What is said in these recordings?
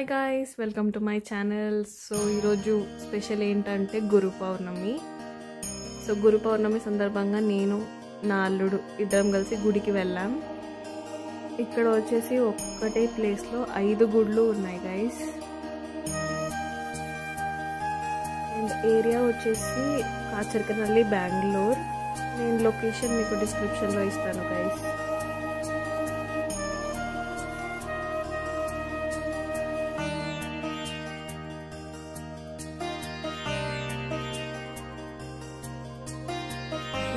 Hi guys, welcome to my channel. So ఈరోజు special ఏంటంటే గురు పౌర్ణమి. So గురు పౌర్ణమి సందర్భంగా నేను నా అల్లుడు ఇద్దరం కలిసి గుడికి వెళ్ళాం. ఇక్కడ వచ్చేసి ఒక్కటే ప్లేస్లో 5 గుడులు ఉన్నాయి గైస్. అండ్ ఏరియా వచ్చేసి కాచర్కనల్లి, బెంగళూరు. నేను లొకేషన్ మీకు డిస్క్రిప్షన్లో ఇస్తాను గైస్.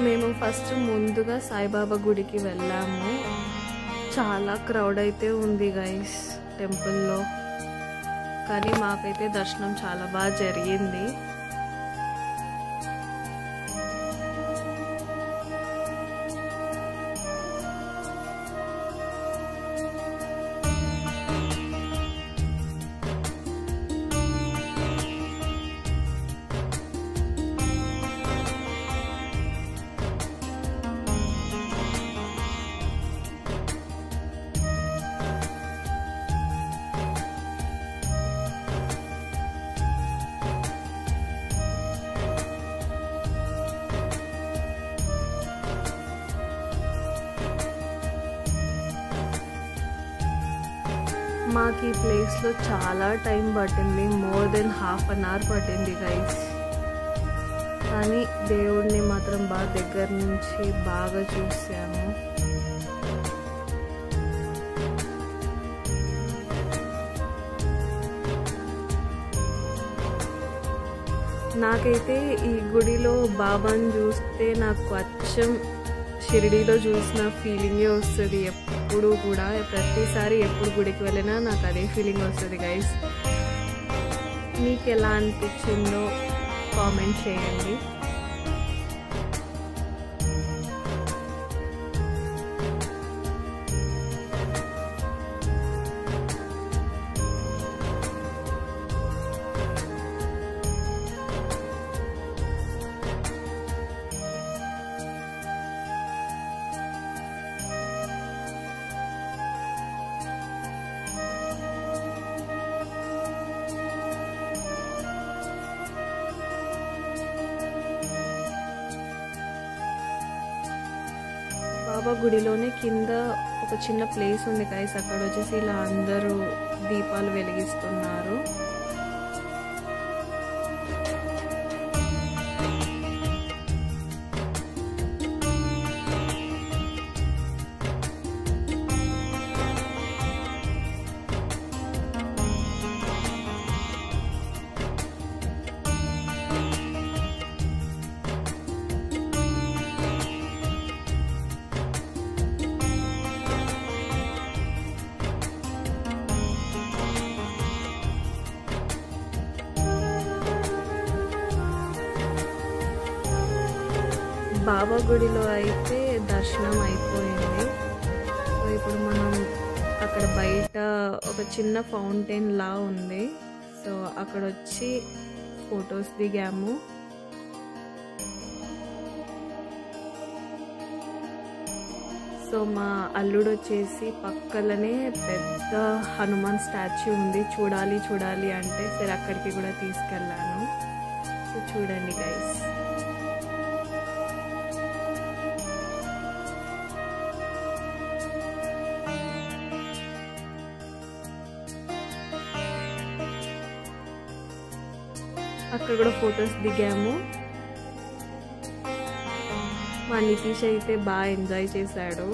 మేము ఫస్ట్ ముందుగా సాయిబాబా గుడికి వెళ్ళాము. చాలా క్రౌడ్ అయితే ఉంది గైస్ టెంపుల్లో, కానీ మాకైతే దర్శనం చాలా బాగా జరిగింది. మాకు ఈ ప్లేస్లో చాలా టైం పట్టింది, మోర్ దెన్ ½ అన్ అవర్ పట్టింది గైస్. కానీ దేవుడిని మాత్రం బాగా దగ్గర నుంచి బాగా చూసాము. నాకైతే ఈ గుడిలో బాబాని చూస్తే నాకు అచ్చం షిరిడీలో చూసిన ఫీలింగే వస్తుంది. ఎప్పుడు కూడా ప్రతిసారి ఎప్పుడు గుడికి వెళ్ళినా నాకు అదే ఫీలింగ్ వస్తుంది గైస్. మీకు ఎలా అనిపించిందో కామెంట్ చేయండి. బాబా గుడిలోనే కింద ఒక చిన్న ప్లేస్ ఉంది గైస్. అక్కడ వచ్చేసి ఇలా అందరూ దీపాలు వెలిగిస్తున్నారు. బాబా గుడిలో అయితే దర్శనం అయిపోయింది. సో ఇప్పుడు మనం అక్కడ బయట ఒక చిన్న ఫౌంటైన్ లా ఉంది. సో అక్కడ వచ్చి ఫొటోస్ దిగాము. సో మా అల్లుడు వచ్చేసి పక్కలనే పెద్ద హనుమాన్ స్టాచ్యూ ఉంది, చూడాలి చూడాలి అంటే సరే అక్కడికి కూడా తీసుకెళ్ళాను. సో చూడండి గైస్. అక్కడ కూడా ఫొటోస్ దిగాము. మా నితీష్ అయితే బాగా ఎంజాయ్ చేశాడు.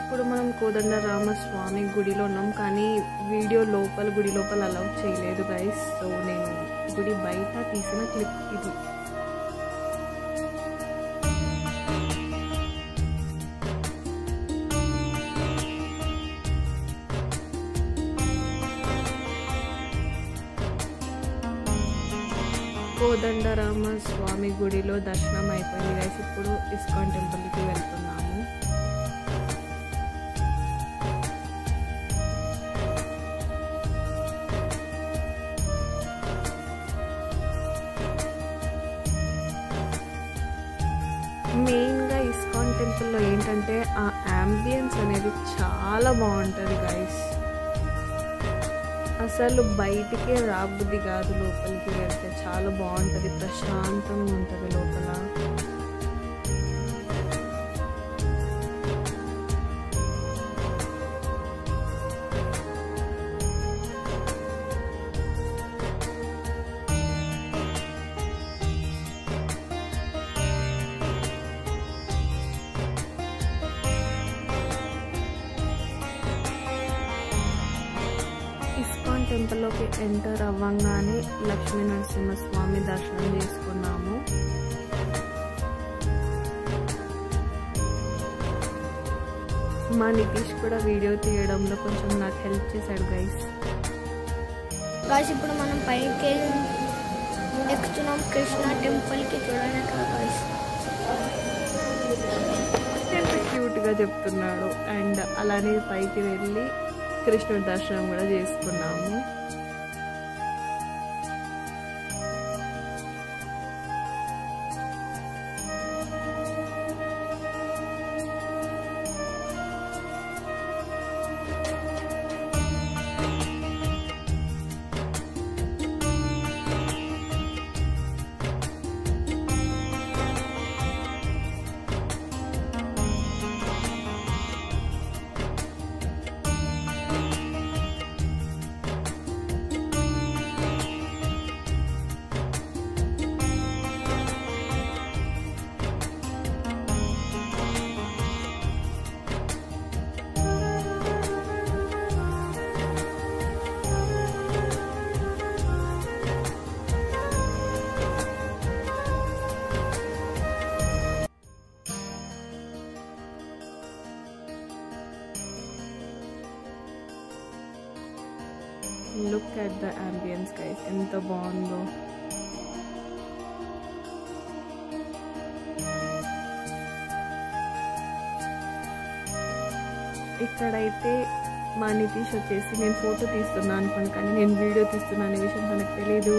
ఇప్పుడు మనం కోదండరామస్వామి గుడిలో ఉన్నాం, కానీ వీడియో లోపల గుడి లోపల అలౌ చేయలేదు గైస్. సో నేను గుడి బయట తీసిన క్లిప్ ఇది. కోదండరామస్వామి గుడిలో దర్శనం అయిపోయింది గైస్. ఇప్పుడు ఇస్కాన్ టెంపుల్కి వెళ్తున్నాము. మెయిన్గా ఇస్కాన్ టెంపుల్లో ఏంటంటే ఆ యాంబియన్స్ అనేది చాలా బాగుంటుంది గైస్. అసలు బయటికే రాబుద్ది కాదు, లోపలికి వెళ్తే చాలా బాగుంటుంది, ప్రశాంతంగా ఉంటుంది లోపల. ఇస్కాన్ టెంపుల్లోకి ఎంటర్ అవ్వగానే లక్ష్మీ నరసింహస్వామి దర్శనం చేసుకున్నాము. మా నితీష్ కూడా వీడియో తీయడంలో కొంచెం నాకు హెల్ప్ చేశాడు గైస్. ఇప్పుడు మనం పైకి ఎక్కుతున్నాం కృష్ణ టెంపుల్కి చూడడానికి గైస్. ఎంత క్యూట్గా చెప్తున్నాడు. అండ్ అలానే పైకి వెళ్ళి కృష్ణుడి దర్శనం కూడా చేసుకున్నాము. Look at the ambience guys, ఎంత బాగుందో. ఇక్కడైతే మా నితీష్ వచ్చేసి నేను ఫోటో తీస్తున్నా అనుకోండి, కానీ నేను వీడియో తీస్తున్నా అనే విషయం తనకు తెలీదు.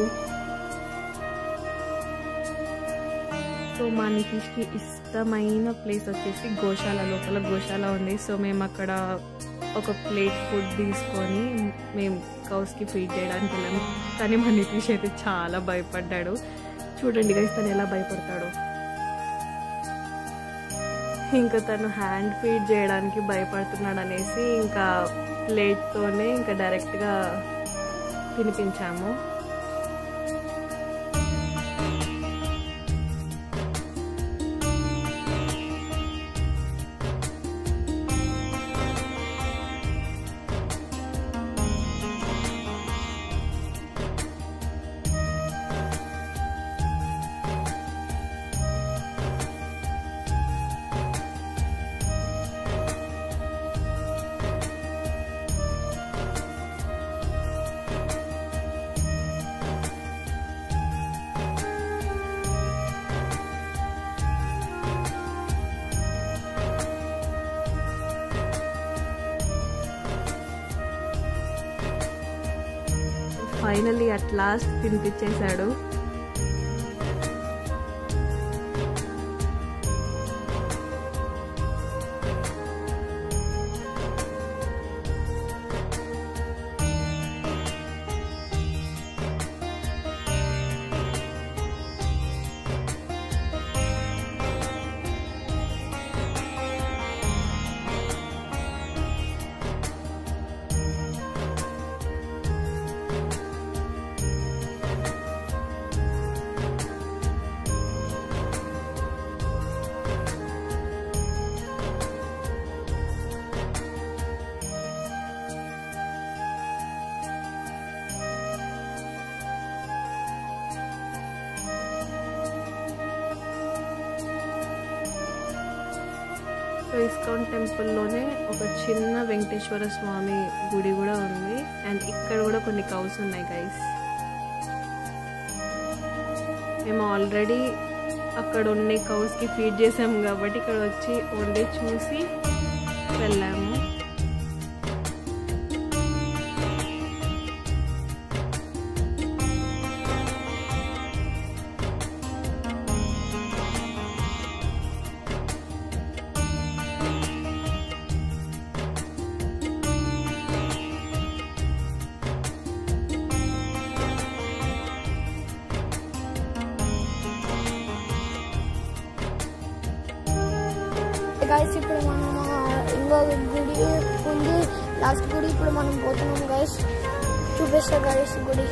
సో మా నితీష్కి ఇష్టమైన ప్లేస్ వచ్చేసి గోశాల, లోపల గోశాల ఉంది. సో మేము అక్కడ ఒక ప్లేట్ ఫుడ్ తీసుకొని మేము కౌస్కి ఫీడ్ చేయడానికి వెళ్ళాము. కానీ మా నితీష్ అయితే చాలా భయపడ్డాడు. చూడండి గైస్ తను ఎలా భయపడతాడో. ఇంకా తను హ్యాండ్ ఫీడ్ చేయడానికి భయపడుతున్నాడు అనేసి ఇంకా ప్లేట్తోనే ఇంకా డైరెక్ట్గా తినిపించాము. ఫైనల్లీ అట్ లాస్ట్ తినిపించేశాడు. సో ఇస్కాన్ టెంపుల్లోనే ఒక చిన్న వెంకటేశ్వర స్వామి గుడి కూడా ఉంది. అండ్ ఇక్కడ కూడా కొన్ని కౌస్ ఉన్నాయి గైస్. మేము ఆల్రెడీ అక్కడ ఉన్న కౌస్కి ఫీడ్ చేసాము కాబట్టి ఇక్కడ వచ్చి ఓన్లీ చూసి వెళ్ళాము. గైస్ ఇప్పుడు మనం ఇంకో గుడి ఉంది, లాస్ట్ గుడి ఇప్పుడు మనం పోతున్నాం గైస్. చూపిస్తా గైస్ గుడి.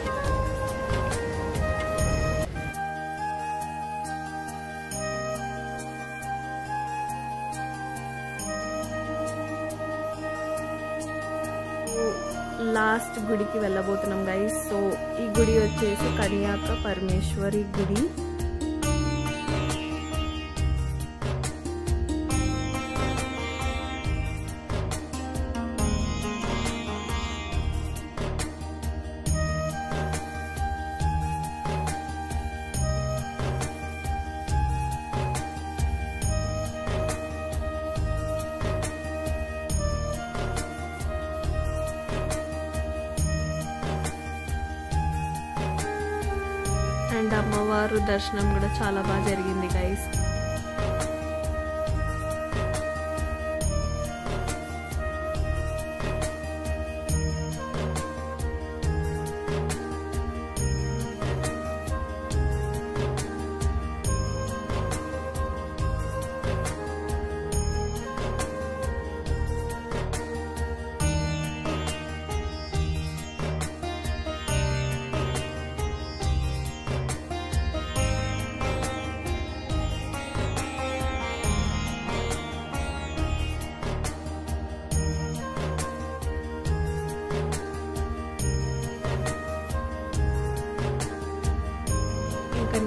లాస్ట్ గుడికి వెళ్ళబోతున్నాం గైస్. సో ఈ గుడి వచ్చేసి కన్యాక పరమేశ్వరి గుడి. అండ్ అమ్మవారు దర్శనం కూడా చాలా బాగా జరిగింది గైస్.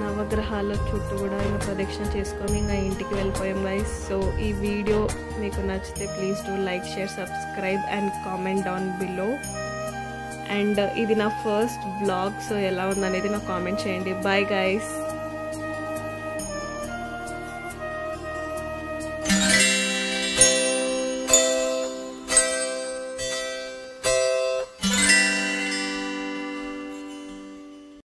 నవగ్రహాల చుట్టూ కూడా ఇంకా ప్రదక్షిణ చేసుకొని ఇంకా ఇంటికి వెళ్ళిపోయాం గైస్. సో ఈ వీడియో మీకు నచ్చితే please do like, share, subscribe and comment down below. And ఇది నా ఫస్ట్ బ్లాగ్. సో ఎలా ఉందనేది నాకు కామెంట్ చేయండి. Bye guys.